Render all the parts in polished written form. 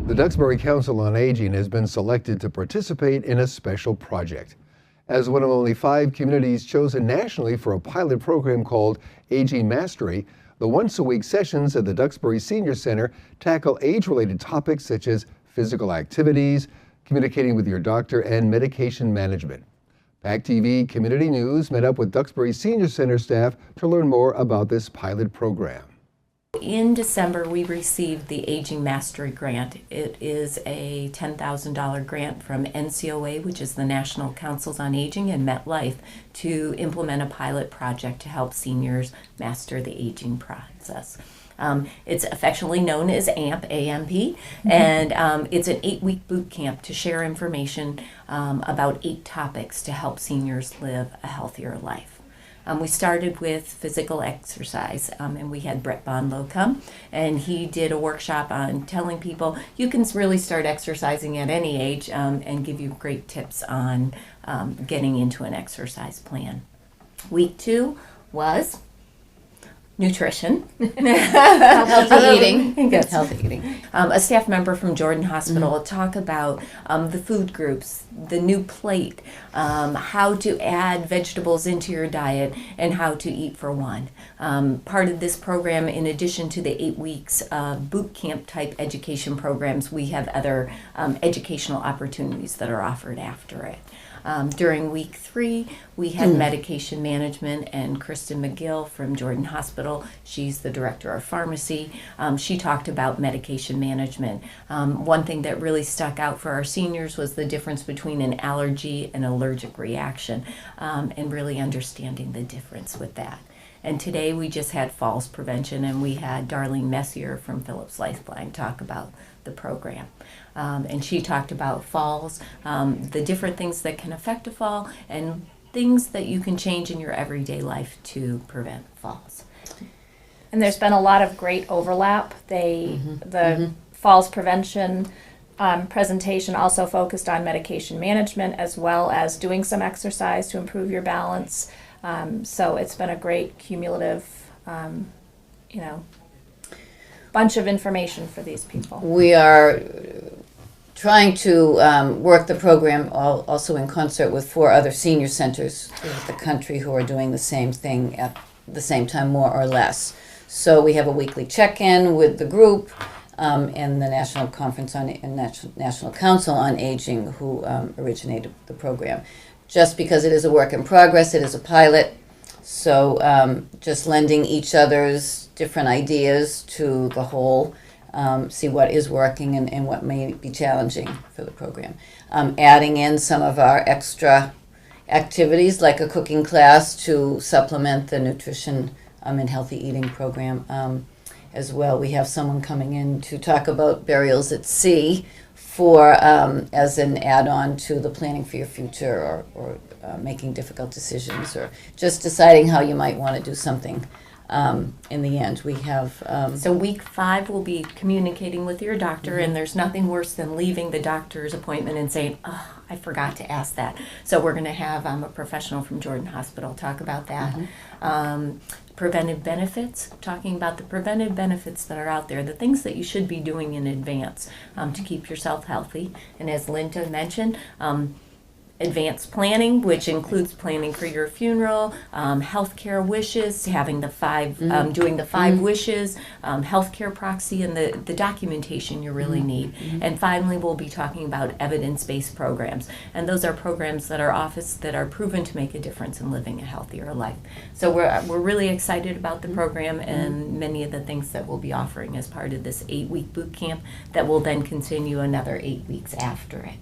The Duxbury Council on Aging has been selected to participate in a special project. As one of only 5 communities chosen nationally for a pilot program called Aging Mastery, the once-a-week sessions at the Duxbury Senior Center tackle age-related topics such as physical activities, communicating with your doctor, and medication management. PACTV Community News met up with Duxbury Senior Center staff to learn more about this pilot program. In December, we received the Aging Mastery Grant. It is a $10,000 grant from NCOA, which is the National Councils on Aging, and MetLife to implement a pilot project to help seniors master the aging process. It's affectionately known as AMP, A-M-P, and it's an 8-week boot camp to share information about 8 topics to help seniors live a healthier life. We started with physical exercise, and we had Brett Bonlow come, and he did a workshop on telling people you can really start exercising at any age, and give you great tips on getting into an exercise plan. Week 2 was nutrition. Healthy eating. Yes. Healthy eating. A staff member from Jordan Hospital will talk about the food groups, the new plate, how to add vegetables into your diet, and how to eat for one. Part of this program, in addition to the 8 weeks of boot camp type education programs, we have other educational opportunities that are offered after it. During week 3, we had medication management, and Kristen McGill from Jordan Hospital, she's the director of pharmacy, she talked about medication management. One thing that really stuck out for our seniors was the difference between an allergy and allergic reaction, and really understanding the difference with that. And today we just had falls prevention, and we had Darlene Messier from Phillips Lifeline talk about the program. And she talked about falls, the different things that can affect a fall, and things that you can change in your everyday life to prevent falls. And there's been a lot of great overlap. The falls prevention presentation also focused on medication management as well as doing some exercise to improve your balance. So it's been a great cumulative, bunch of information for these people. We are trying to work the program also in concert with 4 other senior centers throughout the country who are doing the same thing at the same time, more or less. So we have a weekly check-in with the group and the National Conference on and National Council on Aging, who originated the program. Just because it is a work in progress, it is a pilot. So just lending each other's different ideas to the whole, see what is working and what may be challenging for the program. Adding in some of our extra activities like a cooking class to supplement the nutrition and healthy eating program as well. We have someone coming in to talk about burials at sea for as an add-on to the planning for your future or making difficult decisions or just deciding how you might want to do something in the end. We have So week 5 will be communicating with your doctor, and there's nothing worse than leaving the doctor's appointment and saying, oh, I forgot to ask that. So we're going to have a professional from Jordan Hospital talk about that. Preventive benefits, talking about the preventive benefits that are out there, the things that you should be doing in advance to keep yourself healthy. And as Linda mentioned, advanced planning, which includes planning for your funeral, healthcare wishes, having the 5, doing the 5 wishes, healthcare proxy, and the documentation you really need. And finally, we'll be talking about evidence-based programs, and those are programs that are proven to make a difference in living a healthier life. So we're really excited about the program and many of the things that we'll be offering as part of this 8-week boot camp that will then continue another 8 weeks after it.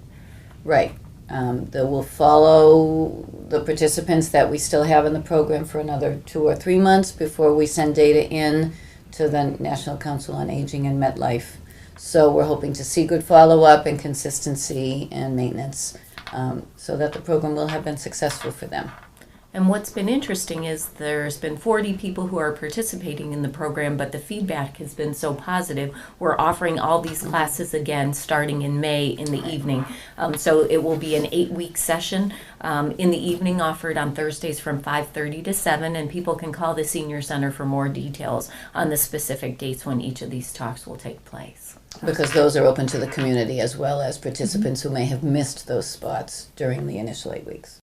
right. That will follow the participants that we still have in the program for another 2 or 3 months before we send data in to the National Council on Aging and MetLife. So we're hoping to see good follow-up and consistency and maintenance so that the program will have been successful for them. And what's been interesting is there's been 40 people who are participating in the program, but the feedback has been so positive. We're offering all these classes again starting in May in the evening. So it will be an 8-week session in the evening, offered on Thursdays from 5:30 to 7, and people can call the Senior Center for more details on the specific dates when each of these talks will take place. Because those are open to the community as well as participants who may have missed those spots during the initial 8 weeks.